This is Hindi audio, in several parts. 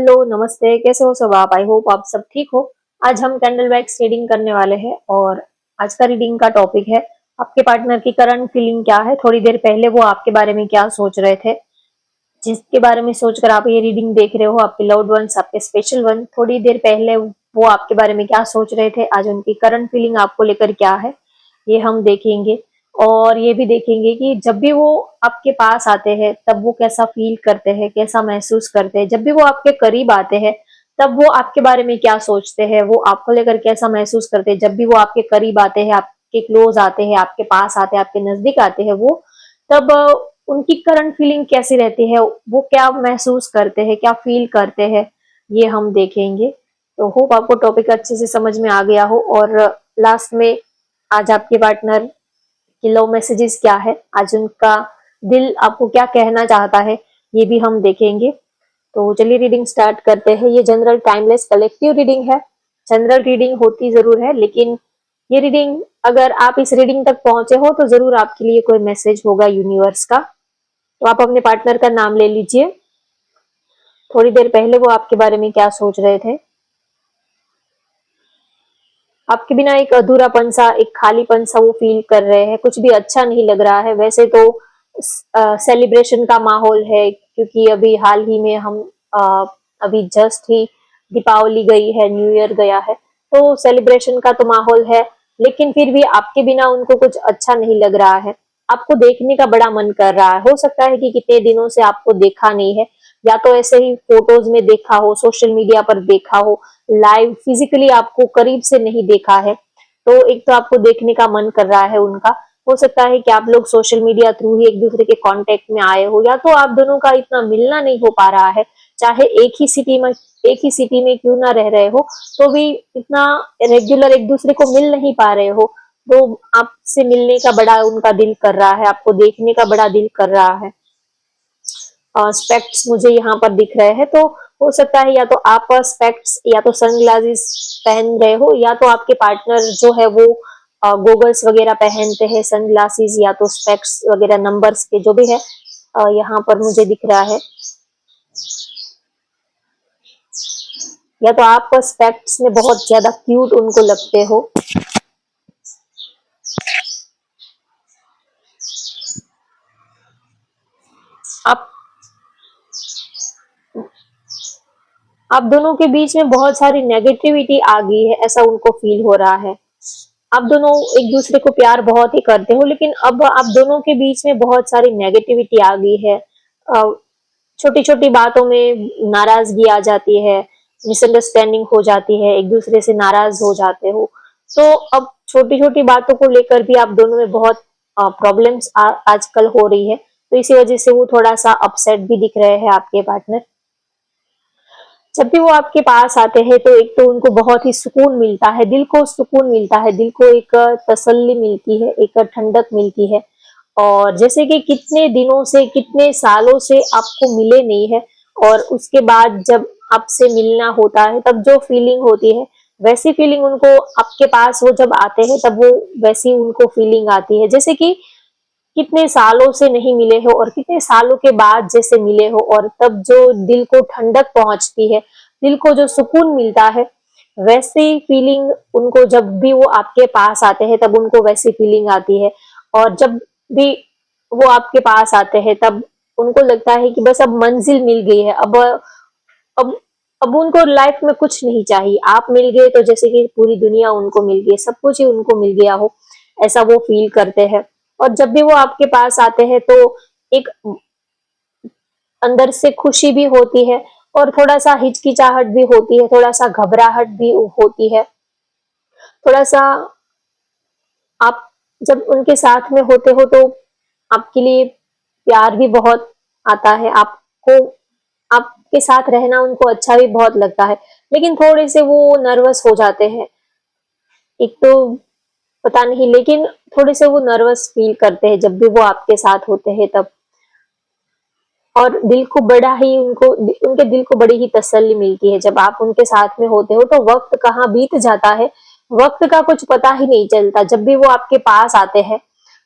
हेलो, नमस्ते, कैसे हो सब आप? आई होप आप सब ठीक हो। आज हम कैंडल वैक्स रीडिंग करने वाले हैं और आज का रीडिंग का टॉपिक है आपके पार्टनर की करंट फीलिंग क्या है। थोड़ी देर पहले वो आपके बारे में क्या सोच रहे थे, जिसके बारे में सोचकर आप ये रीडिंग देख रहे हो, आपके लव्ड वंस, आपके स्पेशल वन, थोड़ी देर पहले वो आपके बारे में क्या सोच रहे थे, आज उनकी करंट फीलिंग आपको लेकर क्या है, ये हम देखेंगे। और ये भी देखेंगे कि जब भी वो आपके पास आते हैं तब वो कैसा फील करते हैं, कैसा महसूस करते हैं। जब भी वो आपके करीब आते हैं तब वो आपके बारे में क्या सोचते हैं, वो आपको लेकर कैसा महसूस करते हैं। जब भी वो आपके करीब आते हैं, आपके क्लोज आते हैं, आपके पास आते हैं, आपके नजदीक आते हैं, वो तब उनकी करंट फीलिंग कैसी रहती है, वो क्या महसूस करते हैं, क्या फील करते हैं, ये हम देखेंगे। तो होप आपको टॉपिक अच्छे से समझ में आ गया हो। और लास्ट में आज आपके पार्टनर कि लव मैसेजेस क्या है, आज उनका दिल आपको क्या कहना चाहता है, ये भी हम देखेंगे। तो चलिए रीडिंग स्टार्ट करते हैं। ये जनरल टाइमलेस कलेक्टिव रीडिंग है। जनरल रीडिंग होती जरूर है, लेकिन ये रीडिंग, अगर आप इस रीडिंग तक पहुंचे हो तो जरूर आपके लिए कोई मैसेज होगा यूनिवर्स का। तो आप अपने पार्टनर का नाम ले लीजिए। थोड़ी देर पहले वो आपके बारे में क्या सोच रहे थे। आपके बिना एक अधूरापन सा, एक खालीपन सा वो फील कर रहे हैं, कुछ भी अच्छा नहीं लग रहा है। वैसे तो सेलिब्रेशन का माहौल है, क्योंकि अभी हाल ही में हम अभी जस्ट ही दीपावली गई है, न्यू ईयर गया है, तो सेलिब्रेशन का तो माहौल है। लेकिन फिर भी आपके बिना उनको कुछ अच्छा नहीं लग रहा है। आपको देखने का बड़ा मन कर रहा है। हो सकता है कि कितने दिनों से आपको देखा नहीं है, या तो ऐसे ही फोटोज में देखा हो, सोशल मीडिया पर देखा हो, लाइव फिजिकली आपको करीब से नहीं देखा है। तो एक तो आपको देखने का मन कर रहा है उनका। हो सकता है कि आप लोग सोशल मीडिया थ्रू ही एक दूसरे के कांटेक्ट में आए हो, या तो आप दोनों का इतना मिलना नहीं हो पा रहा है। चाहे एक ही सिटी में क्यों ना रह रहे हो, तो भी इतना रेगुलर एक दूसरे को मिल नहीं पा रहे हो। तो आपसे मिलने का बड़ा उनका दिल कर रहा है, आपको देखने का बड़ा दिल कर रहा है। स्पेक्ट्स मुझे यहाँ पर दिख रहे हैं, तो हो सकता है या तो आप स्पेक्ट्स या तो सनग्लासेस पहन रहे हो, या तो आपके पार्टनर जो है वो गोगल्स वगैरह पहनते हैं, सनग्लासेस या तो स्पेक्ट्स वगैरह नंबर्स के जो भी है, यहाँ पर मुझे दिख रहा है। या तो आप स्पेक्ट्स में बहुत ज्यादा क्यूट उनको लगते हो। आप आप दोनों के बीच में बहुत सारी नेगेटिविटी आ गई है, ऐसा उनको फील हो रहा है। आप दोनों एक दूसरे को प्यार बहुत ही करते हो, लेकिन अब आप दोनों के बीच में बहुत सारी नेगेटिविटी आ गई है। छोटी छोटी बातों में नाराजगी आ जाती है, मिसअंडरस्टैंडिंग हो जाती है, एक दूसरे से नाराज हो जाते हो। तो अब छोटी छोटी बातों को लेकर भी आप दोनों में बहुत प्रॉब्लम्स आजकल हो रही है। तो इसी वजह से वो थोड़ा सा अपसेट भी दिख रहे हैं आपके पार्टनर। जब भी वो आपके पास आते हैं तो एक तो उनको बहुत ही सुकून मिलता है, दिल को सुकून मिलता है, दिल को एक तसल्ली मिलती है, एक ठंडक मिलती है। और जैसे कि कितने दिनों से, कितने सालों से आपको मिले नहीं है, और उसके बाद जब आपसे मिलना होता है तब जो फीलिंग होती है, वैसी फीलिंग उनको आपके पास वो जब आते हैं तब वो वैसी उनको फीलिंग आती है। जैसे कि कितने सालों से नहीं मिले हो और कितने सालों के बाद जैसे मिले हो, और तब जो दिल को ठंडक पहुंचती है, दिल को जो सुकून मिलता है, वैसी फीलिंग उनको जब भी वो आपके पास आते हैं तब उनको वैसी फीलिंग आती है। और जब भी वो आपके पास आते हैं तब उनको लगता है कि बस अब मंजिल मिल गई है, अब अब उनको लाइफ में कुछ नहीं चाहिए। आप मिल गए तो जैसे कि पूरी दुनिया उनको मिल गई, सब कुछ ही उनको मिल गया हो, ऐसा वो फील करते हैं। और जब भी वो आपके पास आते हैं तो एक अंदर से खुशी भी होती है, और थोड़ा सा हिचकिचाहट भी होती है, थोड़ा सा घबराहट भी होती है। थोड़ा सा आप जब उनके साथ में होते हो तो आपके लिए प्यार भी बहुत आता है, आपको आपके साथ रहना उनको अच्छा भी बहुत लगता है। लेकिन थोड़े से वो नर्वस हो जाते हैं, एक तो पता नहीं, लेकिन थोड़े से वो नर्वस फील करते हैं जब भी वो आपके साथ होते हैं तब। और दिल को बड़ा ही उनको उनके दिल को बड़ी ही तसल्ली मिलती है जब आप उनके साथ में होते हो, तो वक्त कहाँ बीत जाता है, वक्त का कुछ पता ही नहीं चलता। जब भी वो आपके पास आते हैं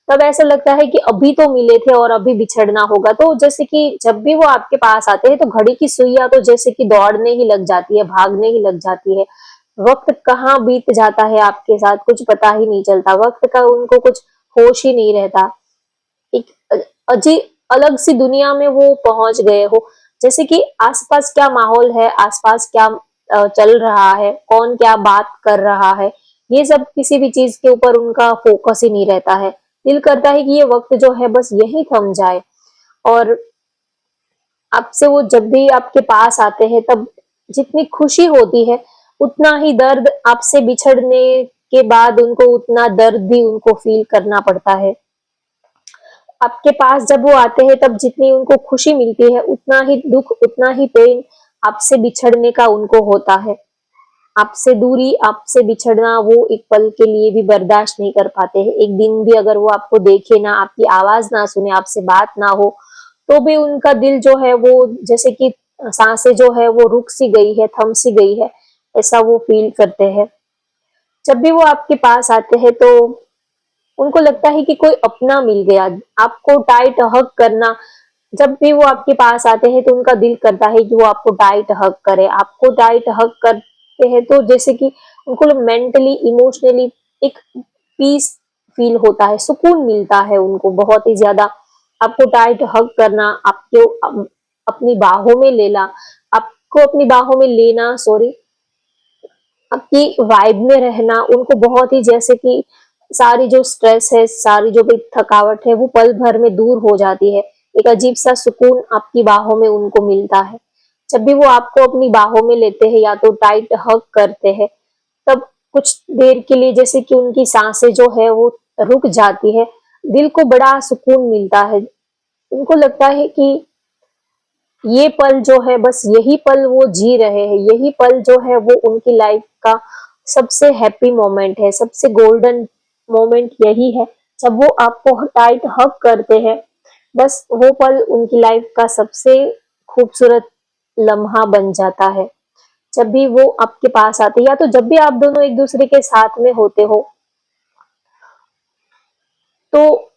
तब ऐसा लगता है कि अभी तो मिले थे और अभी बिछड़ना होगा। तो जैसे कि जब भी वो आपके पास आते हैं तो घड़ी की सुइयां तो जैसे कि दौड़ने ही लग जाती है, भागने ही लग जाती है। वक्त कहाँ बीत जाता है आपके साथ कुछ पता ही नहीं चलता, वक्त का उनको कुछ होश ही नहीं रहता। एक अजीब अलग सी दुनिया में वो पहुंच गए हो। जैसे कि आसपास क्या माहौल है, आसपास क्या चल रहा है, कौन क्या बात कर रहा है, ये सब किसी भी चीज के ऊपर उनका फोकस ही नहीं रहता है। दिल करता है कि ये वक्त जो है बस यही थम जाए। और आपसे वो जब भी आपके पास आते हैं तब जितनी खुशी होती है उतना ही दर्द, आपसे बिछड़ने के बाद उनको उतना दर्द भी उनको फील करना पड़ता है। आपके पास जब वो आते हैं तब जितनी उनको खुशी मिलती है उतना ही दुख, उतना ही पेन आपसे बिछड़ने का उनको होता है। आपसे दूरी, आपसे बिछड़ना वो एक पल के लिए भी बर्दाश्त नहीं कर पाते हैं। एक दिन भी अगर वो आपको देखे ना, आपकी आवाज ना सुने, आपसे बात ना हो, तो भी उनका दिल जो है वो जैसे कि सांसें जो है वो रुक सी गई है, थम सी गई है, ऐसा वो फील करते हैं। जब भी वो आपके पास आते हैं तो उनको लगता है कि कोई अपना मिल गया। आपको टाइट हग करना, जब भी वो आपके पास आते हैं तो उनका दिल करता है कि वो आपको टाइट हग करे। आपको टाइट हग करते हैं तो जैसे कि उनको मेंटली, इमोशनली एक पीस फील होता है, सुकून मिलता है उनको बहुत ही ज्यादा। आपको टाइट हग करना, आपको अपनी बाहों में लेना, आपको अपनी बाहों में लेना, सॉरी, आपकी वाइब में रहना उनको बहुत ही, जैसे कि सारी जो स्ट्रेस है, सारी जो भी थकावट है वो पल भर में दूर हो जाती है। एक अजीब सा सुकून आपकी बाहों में उनको मिलता है। जब भी वो आपको अपनी बाहों में लेते हैं या तो टाइट हग करते हैं, तब कुछ देर के लिए जैसे कि उनकी सांसें जो है वो रुक जाती है। दिल को बड़ा सुकून मिलता है। उनको लगता है कि ये पल जो है बस यही पल वो जी रहे हैं, यही पल जो है वो उनकी लाइफ का सबसे हैप्पी मोमेंट है, सबसे गोल्डन मोमेंट यही है। जब वो आपको टाइट हग करते हैं, बस वो पल उनकी लाइफ का सबसे खूबसूरत लम्हा बन जाता है। जब भी वो आपके पास आते हैं या तो जब भी आप दोनों एक दूसरे के साथ में होते हो, तो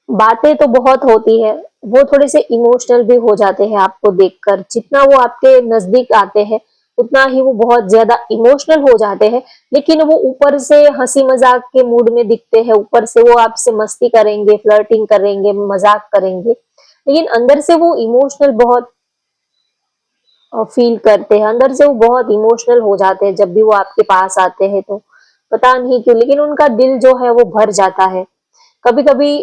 बातें तो बहुत होती है, वो थोड़े से इमोशनल भी हो जाते हैं आपको देखकर। जितना वो आपके नजदीक आते हैं उतना ही वो बहुत ज्यादा इमोशनल हो जाते हैं। लेकिन वो ऊपर से हंसी मजाक के मूड में दिखते हैं, ऊपर से वो आपसे मस्ती करेंगे, फ्लर्टिंग करेंगे, मजाक करेंगे, लेकिन अंदर से वो इमोशनल बहुत फील करते हैं। अंदर से वो बहुत इमोशनल हो जाते हैं जब भी वो आपके पास आते हैं। तो पता नहीं क्यों लेकिन उनका दिल जो है वो भर जाता है। कभी कभी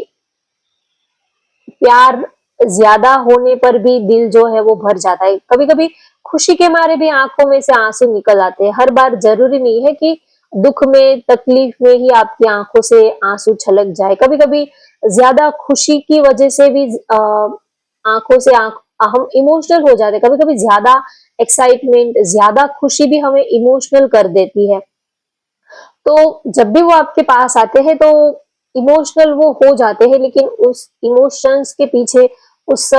प्यार ज्यादा होने पर भी दिल जो है वो भर जाता है। कभी कभी खुशी के मारे भी आंखों में से आंसू निकल आते हैं। हर बार जरूरी नहीं है कि दुख में, तकलीफ में ही आपकी आंखों से आंसू छलक जाए। कभी कभी ज्यादा खुशी की वजह से भी आंखों से हम इमोशनल हो जाते हैं। कभी कभी ज्यादा एक्साइटमेंट, ज्यादा खुशी भी हमें इमोशनल कर देती है। तो जब भी वो आपके पास आते हैं तो इमोशनल वो हो जाते हैं, लेकिन उस इमोशंस के पीछे उस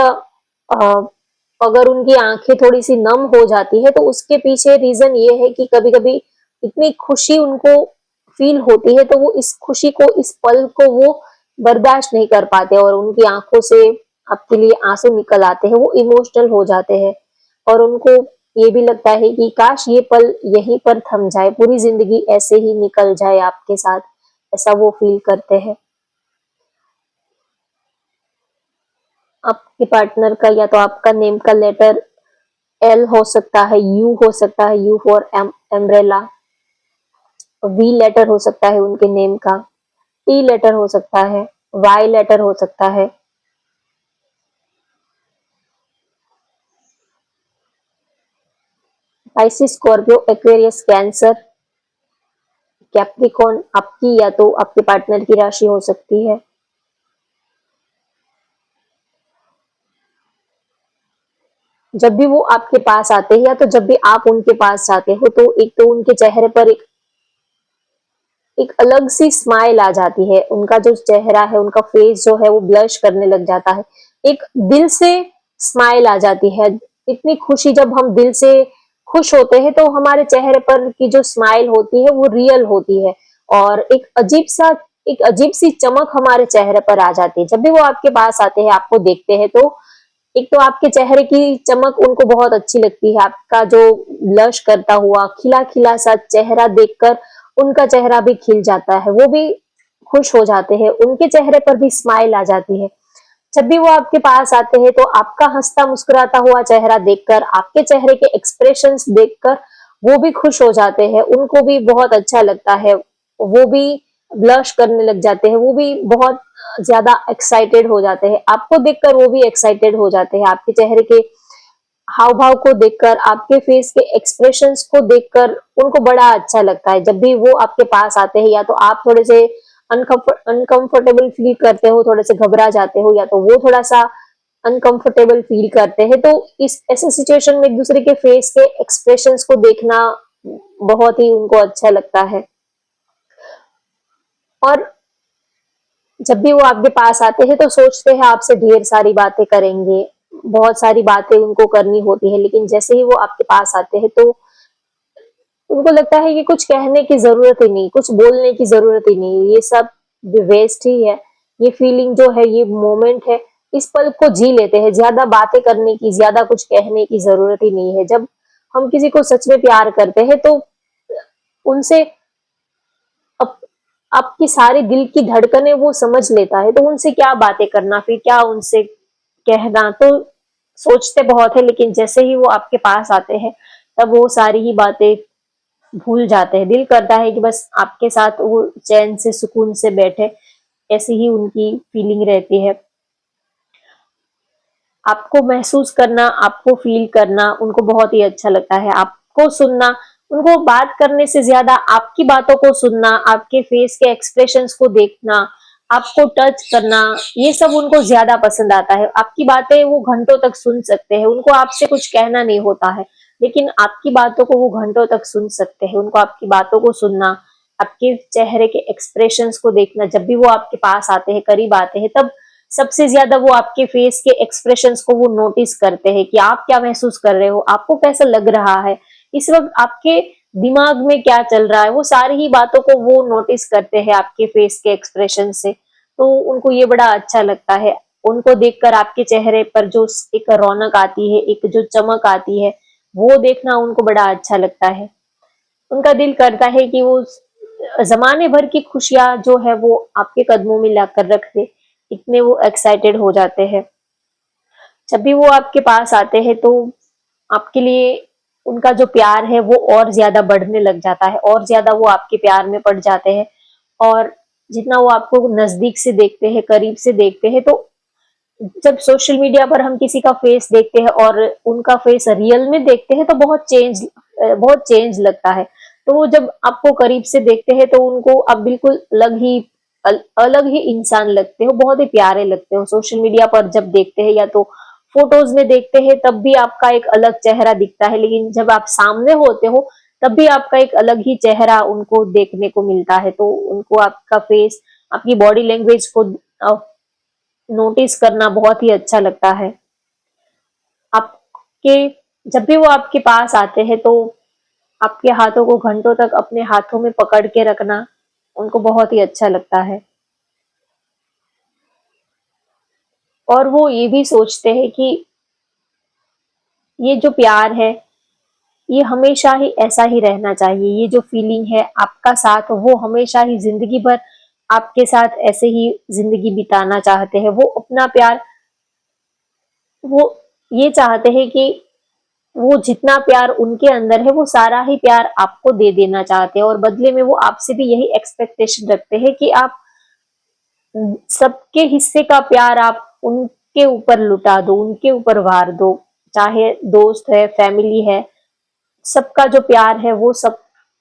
अगर उनकी आंखें थोड़ी सी नम हो जाती है तो उसके पीछे रीजन ये है कि कभी कभी इतनी खुशी उनको फील होती है तो वो इस खुशी को, इस पल को वो बर्दाश्त नहीं कर पाते और उनकी आंखों से आपके लिए आंसू निकल आते हैं। वो इमोशनल हो जाते हैं और उनको ये भी लगता है कि काश ये पल यहीं पर थम जाए, पूरी जिंदगी ऐसे ही निकल जाए आपके साथ, ऐसा वो फील करते हैं। आपके पार्टनर का या तो आपका नेम का लेटर एल हो सकता है, यू हो सकता है, U for umbrella, V letter हो सकता है उनके नेम का, टी लेटर हो सकता है, वाई लेटर हो सकता है। Pisces, Scorpio, Aquarius, cancer, Capricorn आपकी या तो आपके पार्टनर की राशि हो सकती है। जब भी वो आपके पास आते हैं या तो जब भी आप उनके पास जाते हो तो एक तो उनके चेहरे पर एक अलग सी स्माइल आ जाती है। उनका जो चेहरा है, उनका फेस जो है वो ब्लश करने लग जाता है। एक दिल से स्माइल आ जाती है। इतनी खुशी, जब हम दिल से खुश होते हैं तो हमारे चेहरे पर की जो स्माइल होती है वो रियल होती है और एक अजीब सा एक अजीब-सी चमक हमारे चेहरे पर आ जाती है। जब भी वो आपके पास आते हैं, आपको देखते हैं तो एक तो आपके चेहरे की चमक उनको बहुत अच्छी लगती है। आपका जो ब्लश करता हुआ खिला-खिला सा चेहरा देखकर उनका चेहरा भी खिल जाता है। वो भी खुश हो जाते हैं, उनके चेहरे पर भी स्माइल आ जाती है। जब भी वो आपके पास आते हैं तो आपका हंसता मुस्कुराता हुआ चेहरा देखकर, आपके चेहरे के एक्सप्रेशंस देखकर वो भी खुश हो जाते हैं, उनको भी बहुत अच्छा लगता है। वो भी ब्लश करने लग जाते हैं, वो भी बहुत ज्यादा एक्साइटेड हो जाते हैं। आपको देखकर वो भी एक्साइटेड हो जाते हैं। आपके चेहरे के हाव भाव को देखकर, आपके फेस के एक्सप्रेशंस को देखकर उनको बड़ा अच्छा लगता है। जब भी वो आपके पास आते हैं या तो आप थोड़े से अनकंफर्टेबल फील करते हो, थोड़े से घबरा जाते हो, या तो वो थोड़ा सा अनकंफर्टेबल फील करते हैं, तो इस ऐसे सिचुएशन में एक दूसरे के फेस के एक्सप्रेशंस को देखना बहुत ही उनको अच्छा लगता है। और जब भी वो आपके पास आते हैं तो सोचते हैं आपसे ढेर सारी बातें करेंगे, बहुत सारी बातें उनको करनी होती है, लेकिन जैसे ही वो आपके पास आते हैं तो उनको लगता है कि कुछ कहने की जरूरत ही नहीं, कुछ बोलने की जरूरत ही नहीं, ये सब वेस्ट ही है। ये फीलिंग जो है, ये मोमेंट है, इस पल को जी लेते हैं। ज्यादा बातें करने की, ज्यादा कुछ कहने की जरूरत ही नहीं है। जब हम किसी को सच में प्यार करते हैं तो उनसे अप, आपकी सारी दिल की धड़कनें वो समझ लेता है, तो उनसे क्या बातें करना, फिर क्या उनसे कहना। तो सोचते बहुत है, लेकिन जैसे ही वो आपके पास आते हैं तब वो सारी ही बातें भूल जाते हैं। दिल करता है कि बस आपके साथ वो चैन से सुकून से बैठे, ऐसी ही उनकी फीलिंग रहती है। आपको महसूस करना, आपको फील करना उनको बहुत ही अच्छा लगता है। आपको सुनना, उनको बात करने से ज्यादा आपकी बातों को सुनना, आपके फेस के एक्सप्रेशंस को देखना, आपको टच करना, ये सब उनको ज्यादा पसंद आता है। आपकी बातें वो घंटों तक सुन सकते हैं, उनको आपसे कुछ कहना नहीं होता है, लेकिन आपकी बातों को वो घंटों तक सुन सकते हैं। उनको आपकी बातों को सुनना, आपके चेहरे के एक्सप्रेशंस को देखना, जब भी वो आपके पास आते हैं, करीब आते हैं, तब सबसे ज्यादा वो आपके फेस के एक्सप्रेशंस को वो नोटिस करते हैं कि आप क्या महसूस कर रहे हो, आपको कैसा लग रहा है, इस वक्त आपके दिमाग में क्या चल रहा है। वो सारी ही बातों को वो नोटिस करते हैं आपके फेस के एक्सप्रेशन से। तो उनको ये बड़ा अच्छा लगता है। उनको देखकर आपके चेहरे पर जो एक रौनक आती है, एक जो चमक आती है, वो देखना उनको बड़ा अच्छा लगता है। उनका दिल करता है कि वो जमाने भर की खुशियां जो है वो आपके कदमों में लाकर रख दे, इतने वो एक्साइटेड हो जाते हैं। जब भी वो आपके पास आते हैं तो आपके लिए उनका जो प्यार है वो और ज्यादा बढ़ने लग जाता है, और ज्यादा वो आपके प्यार में पड़ जाते हैं। और जितना वो आपको नजदीक से देखते हैं, करीब से देखते हैं, तो जब सोशल मीडिया पर हम किसी का फेस देखते हैं और उनका फेस रियल में देखते हैं तो बहुत चेंज लगता है। तो वो जब आपको करीब से देखते हैं तो उनको आप बिल्कुल अलग ही इंसान लगते हो, बहुत ही प्यारे लगते हो। सोशल मीडिया पर जब देखते हैं या तो फोटोज में देखते हैं तब भी आपका एक अलग चेहरा दिखता है, लेकिन जब आप सामने होते हो तब भी आपका एक अलग ही चेहरा उनको देखने को मिलता है। तो उनको आपका फेस, आपकी बॉडी लैंग्वेज को नोटिस करना बहुत ही अच्छा लगता है। आपके जब भी वो आपके पास आते हैं तो आपके हाथों को घंटों तक अपने हाथों में पकड़ के रखना उनको बहुत ही अच्छा लगता है। और वो ये भी सोचते हैं कि ये जो प्यार है, ये हमेशा ही ऐसा ही रहना चाहिए। ये जो फीलिंग है आपका साथ, वो हमेशा ही जिंदगी भर आपके साथ ऐसे ही जिंदगी बिताना चाहते हैं। वो अपना प्यार, वो ये चाहते हैं कि वो जितना प्यार उनके अंदर है वो सारा ही प्यार आपको दे देना चाहते हैं, और बदले में वो आपसे भी यही एक्सपेक्टेशन रखते हैं कि आप सबके हिस्से का प्यार आप उनके ऊपर लुटा दो, उनके ऊपर वार दो। चाहे दोस्त है, फैमिली है, सबका जो प्यार है वो सब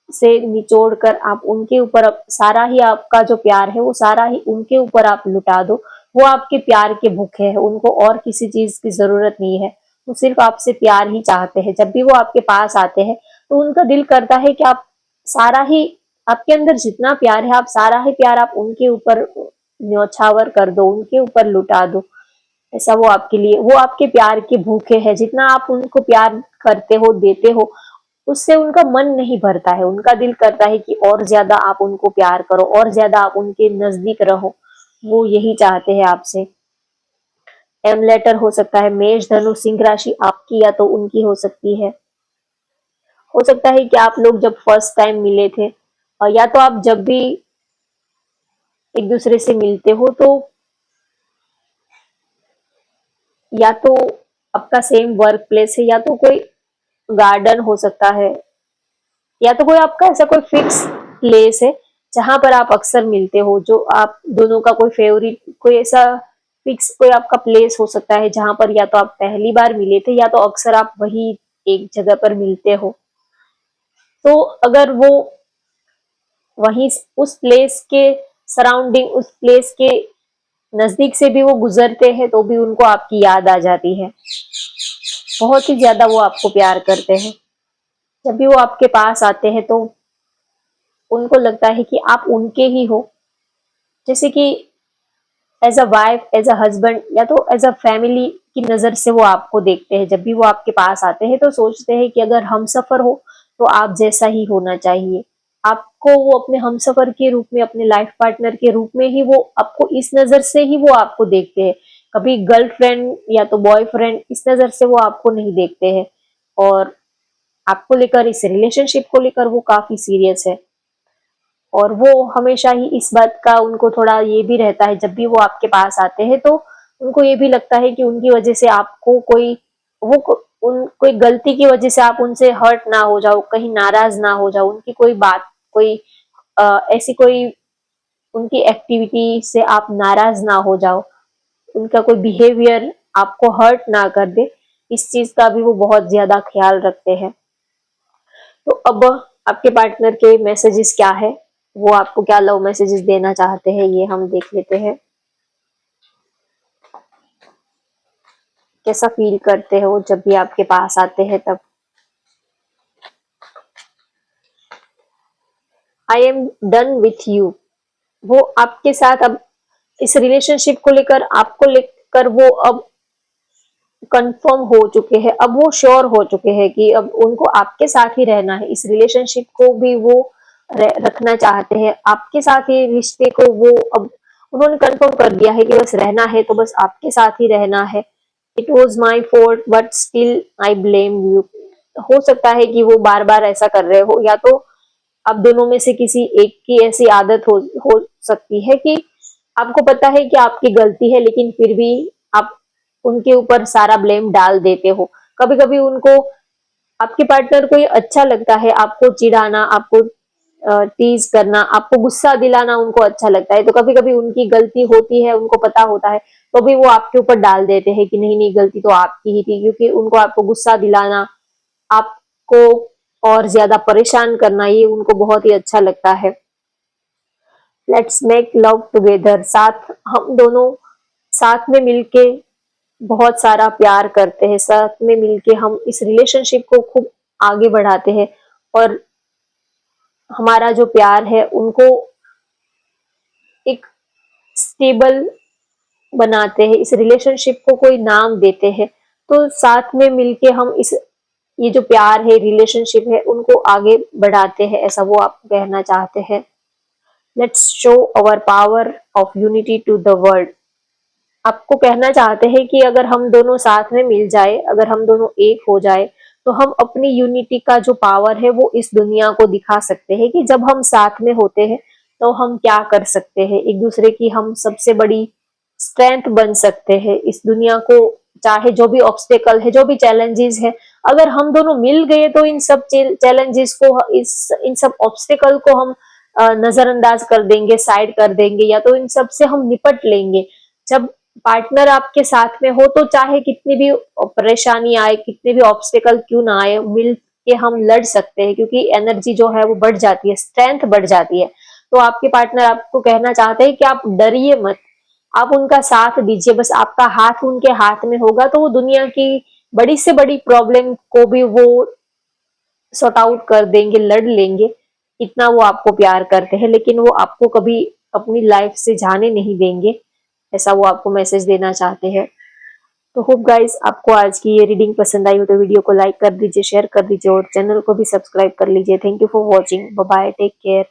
से निचोड़ कर आप उनके ऊपर सारा ही आपका जो प्यार है वो सारा ही उनके ऊपर आप लुटा दो। वो आपके प्यार के भूखे हैं, उनको और किसी चीज की जरूरत नहीं है। वो सिर्फ आपसे प्यार ही चाहते हैं। जब भी वो आपके पास आते हैं तो उनका दिल करता है कि आप सारा ही, आपके अंदर जितना प्यार है, आप सारा ही प्यार आप उनके ऊपर न्यौछावर कर दो, उनके ऊपर लुटा दो। ऐसा वो आपके लिए, वो आपके प्यार के भूखे हैं। जितना आप उनको प्यार करते हो, देते हो, उससे उनका मन नहीं भरता है, उनका दिल करता है कि और ज्यादा आप उनको प्यार करो, और ज्यादा आप उनके नजदीक रहो। वो यही चाहते हैं आपसे। एम लेटर हो सकता है, मेष धनु सिंह राशि आपकी या तो उनकी हो सकती है। हो सकता है कि आप लोग जब फर्स्ट टाइम मिले थे, और या तो आप जब भी एक दूसरे से मिलते हो तो या तो आपका सेम वर्क प्लेस है, या तो कोई गार्डन हो सकता है, या तो कोई आपका ऐसा कोई फिक्स प्लेस है जहां पर आप अक्सर मिलते हो, जो आप दोनों का कोई फेवरेट, कोई ऐसा फिक्स कोई आपका प्लेस हो सकता है जहां पर या तो आप पहली बार मिले थे या तो अक्सर आप वही एक जगह पर मिलते हो। तो अगर वो वहीं उस प्लेस के सराउंडिंग, उस प्लेस के नजदीक से भी वो गुजरते हैं तो भी उनको आपकी याद आ जाती है। बहुत ही ज्यादा वो आपको प्यार करते हैं। जब भी वो आपके पास आते हैं तो उनको लगता है कि आप उनके ही हो, जैसे कि as a wife, as a husband, या तो एज अ फैमिली की नजर से वो आपको देखते हैं। जब भी वो आपके पास आते हैं तो सोचते हैं कि अगर हम सफर हो तो आप जैसा ही होना चाहिए। आपको वो अपने हमसफर के रूप में, अपने लाइफ पार्टनर के रूप में ही वो आपको, इस नजर से ही वो आपको देखते हैं। कभी गर्लफ्रेंड या तो बॉयफ्रेंड इस नजर से वो आपको नहीं देखते हैं। और आपको लेकर, इस रिलेशनशिप को लेकर वो काफी सीरियस है। और वो हमेशा ही इस बात का उनको थोड़ा ये भी रहता है, जब भी वो आपके पास आते हैं तो उनको ये भी लगता है कि उनकी वजह से आपको कोई, उन कोई गलती की वजह से आप उनसे हर्ट ना हो जाओ, कहीं नाराज ना हो जाओ, उनकी कोई बात, कोई ऐसी कोई उनकी एक्टिविटी से आप नाराज ना हो जाओ, उनका कोई बिहेवियर आपको हर्ट ना कर दे, इस चीज का भी वो बहुत ज्यादा ख्याल रखते हैं। तो अब आपके पार्टनर के मैसेजेस क्या है, वो आपको क्या लव मैसेजेस देना चाहते हैं, ये हम देख लेते हैं। कैसा फील करते हो जब भी आपके पास आते हैं तब। I am done with you. वो आपके साथ अब इस रिलेशनशिप को लेकर, आपको लेकर वो अब कंफर्म हो चुके हैं, अब वो श्योर हो चुके हैं कि अब उनको आपके साथ ही रहना है। इस रिलेशनशिप को भी वो रखना चाहते हैं, आपके साथ ही रिश्ते को वो अब उन्होंने कंफर्म कर दिया है कि बस रहना है तो बस आपके साथ ही रहना है। It was my fault but still I blame you. हो सकता है कि वो बार बार ऐसा कर रहे हो, या तो आप दोनों में से किसी एक की ऐसी आदत हो सकती है कि आपको पता है कि आपकी गलती है लेकिन फिर भी आप उनके ऊपर सारा ब्लेम डाल देते हो। कभी कभी उनको, आपके पार्टनर को ये अच्छा लगता है आपको चिढ़ाना, आपको टीज करना, आपको गुस्सा दिलाना उनको अच्छा लगता है। तो कभी कभी उनकी गलती होती है, उनको पता होता है, तो भी वो आपके ऊपर डाल देते हैं कि नहीं नहीं, गलती तो आपकी ही थी, क्योंकि उनको आपको गुस्सा दिलाना, आपको और ज्यादा परेशान करना, ये उनको बहुत ही अच्छा लगता है। Let's make love together. साथ हम दोनों साथ में मिलके बहुत सारा प्यार करते हैं, साथ में मिलके हम इस रिलेशनशिप को खूब आगे बढ़ाते हैं, और हमारा जो प्यार है उनको एक स्टेबल बनाते हैं, इस रिलेशनशिप को कोई नाम देते हैं। तो साथ में मिलके हम इस, ये जो प्यार है, रिलेशनशिप है, उनको आगे बढ़ाते हैं, ऐसा वो आपको कहना चाहते हैं। Let's show our power of unity to the world. आपको कहना चाहते हैं कि अगर हम दोनों साथ में मिल जाए, अगर हम दोनों एक हो जाए, तो हम अपनी यूनिटी का जो पावर है वो इस दुनिया को दिखा सकते हैं कि जब हम साथ में होते हैं तो हम क्या कर सकते हैं। एक दूसरे की हम सबसे बड़ी स्ट्रेंथ बन सकते हैं इस दुनिया को। चाहे जो भी ऑब्स्टेकल है, जो भी चैलेंजेस है, अगर हम दोनों मिल गए तो इन सब चैलेंजेस को, इस इन सब ऑब्स्टेकल को हम नजरअंदाज कर देंगे, साइड कर देंगे, या तो इन सब से हम निपट लेंगे। जब पार्टनर आपके साथ में हो तो चाहे कितनी भी परेशानी आए, कितने भी ऑब्स्टेकल क्यों ना आए, मिल के हम लड़ सकते हैं, क्योंकि एनर्जी जो है वो बढ़ जाती है, स्ट्रेंथ बढ़ जाती है। तो आपके पार्टनर आपको कहना चाहते हैं कि आप डरिए मत, आप उनका साथ दीजिए, बस आपका हाथ उनके हाथ में होगा तो वो दुनिया की बड़ी से बड़ी प्रॉब्लम को भी वो सॉर्ट आउट कर देंगे, लड़ लेंगे। इतना वो आपको प्यार करते हैं, लेकिन वो आपको कभी अपनी लाइफ से जाने नहीं देंगे, ऐसा वो आपको मैसेज देना चाहते हैं। तो होप गाइस आपको आज की ये रीडिंग पसंद आई हो तो वीडियो को लाइक कर दीजिए, शेयर कर दीजिए और चैनल को भी सब्सक्राइब कर लीजिए। Thank you for watching. Bye bye, take care.